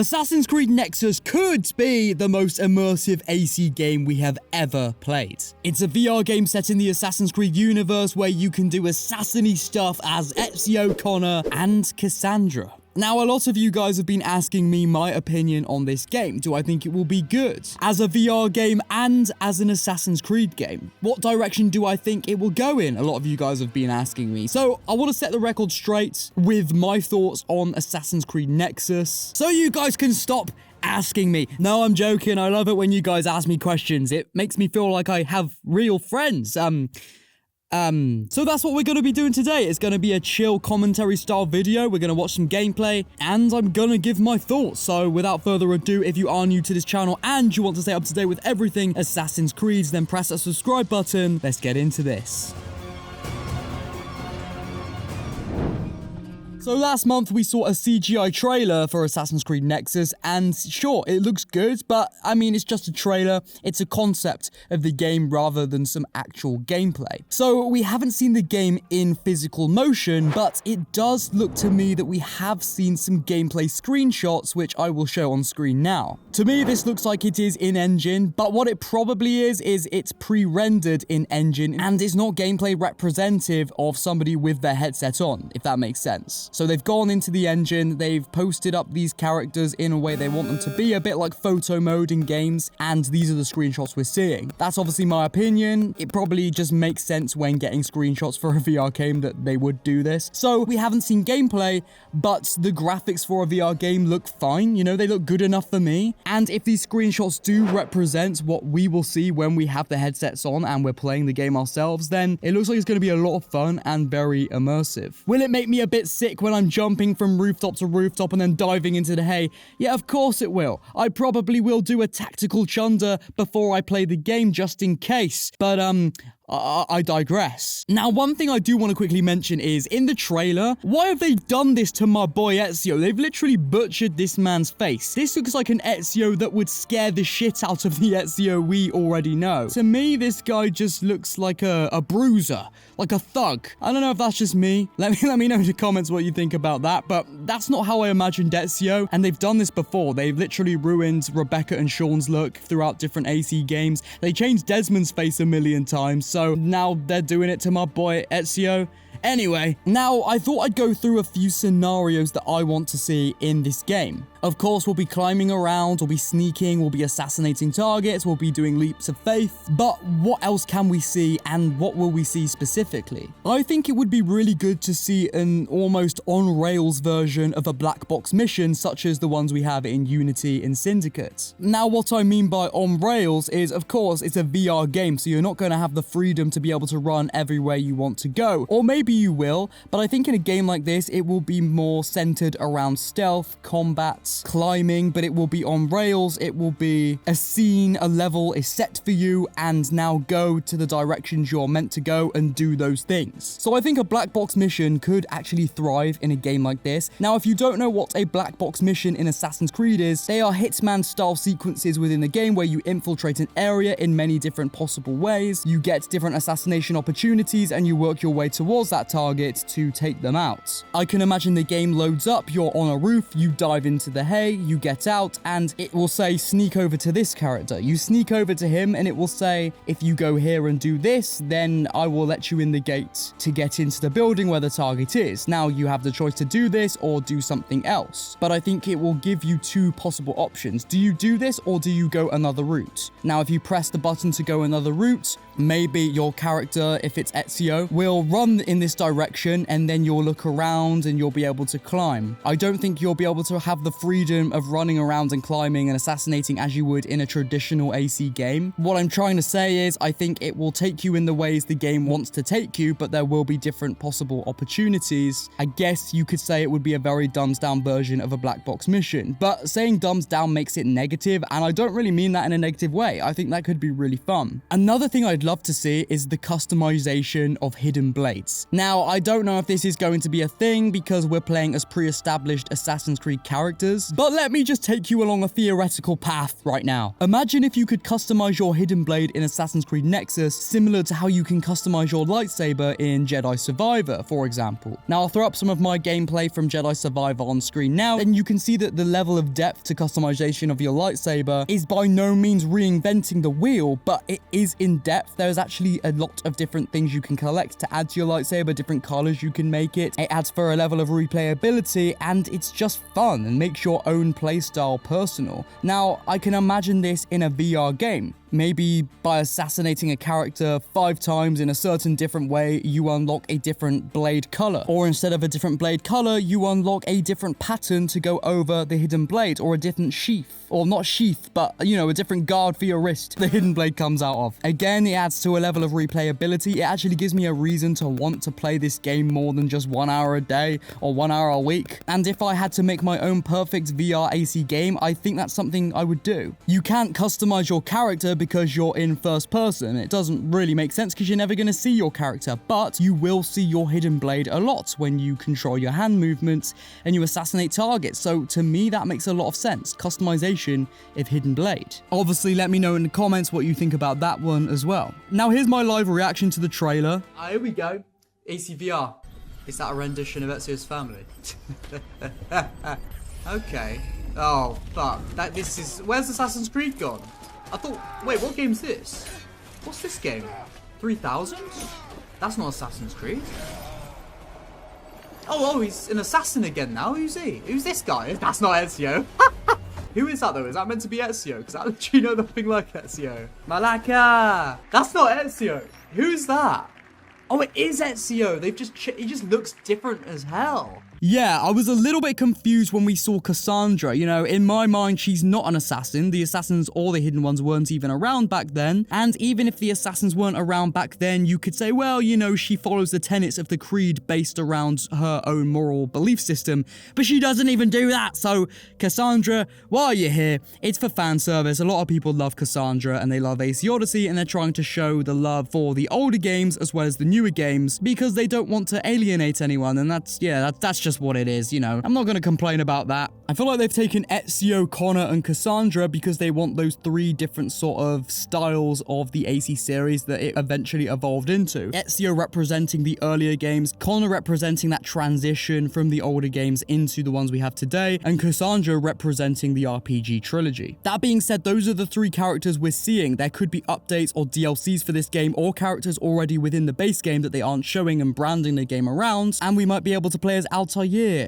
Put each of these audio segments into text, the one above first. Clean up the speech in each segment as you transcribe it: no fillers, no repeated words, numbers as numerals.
Assassin's Creed Nexus could be the most immersive AC game we have ever played. It's a VR game set in the Assassin's Creed universe where you can do assassin-y stuff as Ezio, Connor, and Kassandra. Now, a lot of you guys have been asking me my opinion on this game. Do I think it will be good as a VR game and as an Assassin's Creed game? What direction do I think it will go in? A lot of you guys have been asking me. So I want to set the record straight with my thoughts on Assassin's Creed Nexus so you guys can stop asking me. No, I'm joking. I love it when you guys ask me questions. It makes me feel like I have real friends. So that's what we're going to be doing today. It's going to be a chill commentary style video. We're going to watch some gameplay and I'm going to give my thoughts. So without further ado, if you are new to this channel and you want to stay up to date with everything Assassin's Creed, then press that subscribe button. Let's get into this. So last month we saw a CGI trailer for Assassin's Creed Nexus, and sure, it looks good, but I mean, it's just a trailer. It's a concept of the game rather than some actual gameplay. So we haven't seen the game in physical motion, but it does look to me that we have seen some gameplay screenshots, which I will show on screen now. To me, this looks like it is in-engine, but what it probably is it's pre-rendered in-engine, and it's not gameplay representative of somebody with their headset on, if that makes sense. So they've gone into the engine, they've posted up these characters in a way they want them to be, a bit like photo mode in games, and these are the screenshots we're seeing. That's obviously my opinion. It probably just makes sense when getting screenshots for a VR game that they would do this. So we haven't seen gameplay, but the graphics for a VR game look fine. You know, they look good enough for me. And if these screenshots do represent what we will see when we have the headsets on and we're playing the game ourselves, then it looks like it's going to be a lot of fun and very immersive. Will it make me a bit sick when I'm jumping from rooftop to rooftop and then diving into the hay? Yeah, of course it will. I probably will do a tactical chunder before I play the game just in case, but I digress. Now, one thing I do want to quickly mention is, in the trailer, why have they done this to my boy Ezio? They've literally butchered this man's face. This looks like an Ezio that would scare the shit out of the Ezio we already know. To me, this guy just looks like a bruiser, like a thug. I don't know if that's just me. Let me know in the comments what you think about that, but that's not how I imagined Ezio, and they've done this before. They've literally ruined Rebecca and Sean's look throughout different AC games. They changed Desmond's face a million times, so now they're doing it to my boy Ezio. Anyway, now I thought I'd go through a few scenarios that I want to see in this game. Of course, we'll be climbing around, we'll be sneaking, we'll be assassinating targets, we'll be doing leaps of faith, but what else can we see and what will we see specifically? I think it would be really good to see an almost on-rails version of a black box mission such as the ones we have in Unity and Syndicate. Now, what I mean by on-rails is, of course, it's a VR game, so you're not going to have the freedom to be able to run everywhere you want to go, or maybe you will, but I think in a game like this, it will be more centered around stealth, combat, climbing, but it will be on rails. It will be a scene, a level is set for you, and now go to the directions you're meant to go and do those things. So I think a black box mission could actually thrive in a game like this. Now, if you don't know what a black box mission in Assassin's Creed is, they are Hitman style sequences within the game where you infiltrate an area in many different possible ways. You get different assassination opportunities and you work your way towards that target to take them out. I can imagine the game loads up, you're on a roof, you dive into the hay, you get out, and it will say sneak over to this character. You sneak over to him and it will say, if you go here and do this, then I will let you in the gate to get into the building where the target is. Now you have the choice to do this or do something else, but I think it will give you two possible options. Do you do this or do you go another route? Now, if you press the button to go another route, maybe your character, if it's Ezio, will run in this direction and then you'll look around and you'll be able to climb. I don't think you'll be able to have the freedom of running around and climbing and assassinating as you would in a traditional AC game. What I'm trying to say is I think it will take you in the ways the game wants to take you, but there will be different possible opportunities. I guess you could say it would be a very dumbed down version of a black box mission, but saying dumbed down makes it negative, and I don't really mean that in a negative way. I think that could be really fun. Another thing I'd love to see is the customization of hidden blades. Now, I don't know if this is going to be a thing because we're playing as pre-established Assassin's Creed characters, characters, but let me just take you along a theoretical path right now. Imagine if you could customize your hidden blade in Assassin's Creed Nexus, similar to how you can customize your lightsaber in Jedi Survivor, for example. Now, I'll throw up some of my gameplay from Jedi Survivor on screen now, and you can see that the level of depth to customization of your lightsaber is by no means reinventing the wheel, but it is in depth. There's actually a lot of different things you can collect to add to your lightsaber, different colors you can make it. It adds for a level of replayability, and it's just fun and makes your own playstyle personal. Now, I can imagine this in a VR game. Maybe by assassinating a character 5 times in a certain different way, you unlock a different blade color. Or instead of a different blade color, you unlock a different pattern to go over the hidden blade, or a different sheath. Or not sheath, but, you know, a different guard for your wrist the hidden blade comes out of. Again, it adds to a level of replayability. It actually gives me a reason to want to play this game more than just 1 hour a day or 1 hour a week. And if I had to make my own perfect VR AC game, I think that's something I would do. You can't customize your character because you're in first person. It doesn't really make sense because you're never going to see your character, but you will see your hidden blade a lot when you control your hand movements and you assassinate targets. So to me, that makes a lot of sense. Customization of hidden blade. Obviously, let me know in the comments what you think about that one as well. Now, here's my live reaction to the trailer. Here we go. ACVR. Is that a rendition of Ezio's family? Okay. Oh, fuck. This is... Where's Assassin's Creed gone? I thought, wait, what game's this? What's this game? 3000? That's not Assassin's Creed. Oh, he's an assassin again now. Who's he? Who's this guy? That's not Ezio. Who is that though? Is that meant to be Ezio? Because I literally know nothing like Ezio. Malaka! That's not Ezio. Who's that? Oh, it is Ezio. He just looks different as hell. Yeah, I was a little bit confused when we saw Kassandra. You know, in my mind, she's not an assassin. The assassins or the hidden ones weren't even around back then. And even if the assassins weren't around back then, you could say, well, you know, she follows the tenets of the Creed based around her own moral belief system. But she doesn't even do that. So, Kassandra, while you're here, it's for fan service. A lot of people love Kassandra and they love AC Odyssey, and they're trying to show the love for the older games as well as the newer games because they don't want to alienate anyone. And that's just what it is, you know. I'm not going to complain about that. I feel like they've taken Ezio, Connor, and Kassandra because they want those 3 different sort of styles of the AC series that it eventually evolved into. Ezio representing the earlier games, Connor representing that transition from the older games into the ones we have today, and Kassandra representing the RPG trilogy. That being said, those are the 3 characters we're seeing. There could be updates or DLCs for this game, or characters already within the base game that they aren't showing and branding the game around, and we might be able to play as Altair,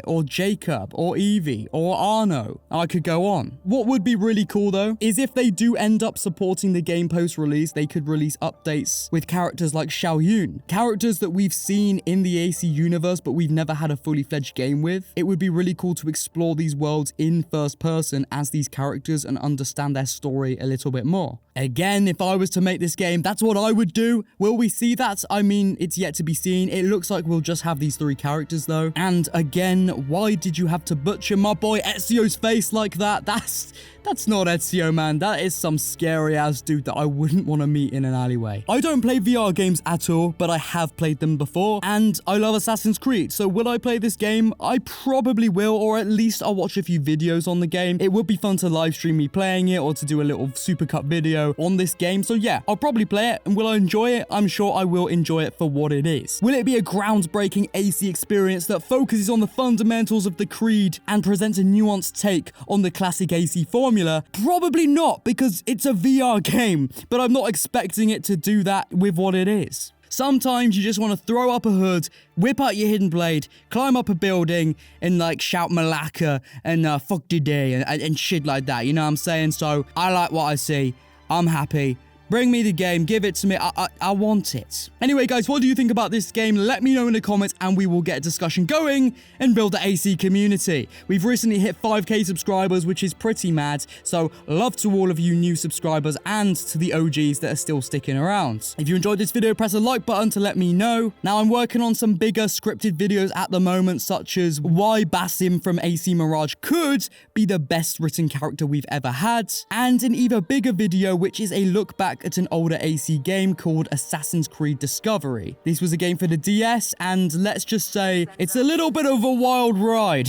or Jacob, or Evie, or Arno. I could go on. What would be really cool though, is if they do end up supporting the game post-release, they could release updates with characters like Xiao Yun, characters that we've seen in the AC universe but we've never had a fully fledged game with. It would be really cool to explore these worlds in first person as these characters and understand their story a little bit more. Again, if I was to make this game, that's what I would do. Will we see that? I mean, it's yet to be seen. It looks like we'll just have these 3 characters though. And again, why did you have to butcher my boy Ezio's face like that? That's not Ezio, man. That is some scary ass dude that I wouldn't want to meet in an alleyway. I don't play VR games at all, but I have played them before, and I love Assassin's Creed. So will I play this game? I probably will, or at least I'll watch a few videos on the game. It would be fun to live stream me playing it or to do a little supercut video on this game. So yeah, I'll probably play it, and will I enjoy it? I'm sure I will enjoy it for what it is. Will it be a groundbreaking AC experience that focuses on the fundamentals of the Creed and presents a nuanced take on the classic AC formula? Probably not, because it's a VR game, but I'm not expecting it to do that with what it is. Sometimes you just want to throw up a hood, whip out your hidden blade, climb up a building, and like shout Malaka and fuck the day and shit like that, you know what I'm saying? So I like what I see. I'm happy. Bring me the game, give it to me, I want it. Anyway guys, what do you think about this game? Let me know in the comments and we will get a discussion going and build the AC community. We've recently hit 5k subscribers, which is pretty mad, so love to all of you new subscribers and to the OGs that are still sticking around. If you enjoyed this video, press the like button to let me know. Now I'm working on some bigger scripted videos at the moment, such as why Basim from AC Mirage could be the best written character we've ever had, and an even bigger video which is a look back look at an older AC game called Assassin's Creed Discovery. This was a game for the DS, and let's just say it's a little bit of a wild ride.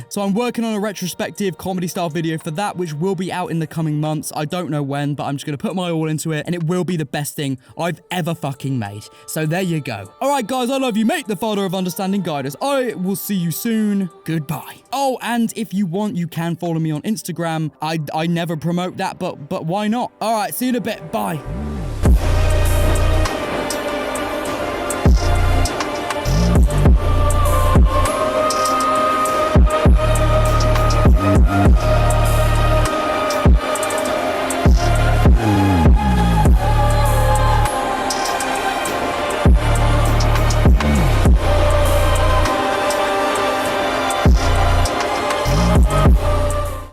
So I'm working on a retrospective comedy style video for that, which will be out in the coming months. I don't know when, but I'm just going to put my all into it, and it will be the best thing I've ever fucking made. So there you go. All right, guys, I love you, mate. The father of understanding guiders. I will see you soon. Goodbye. Oh, and if you want, you can follow me on Instagram. I never promote that, but why not? All right, see you in a bit. Bye.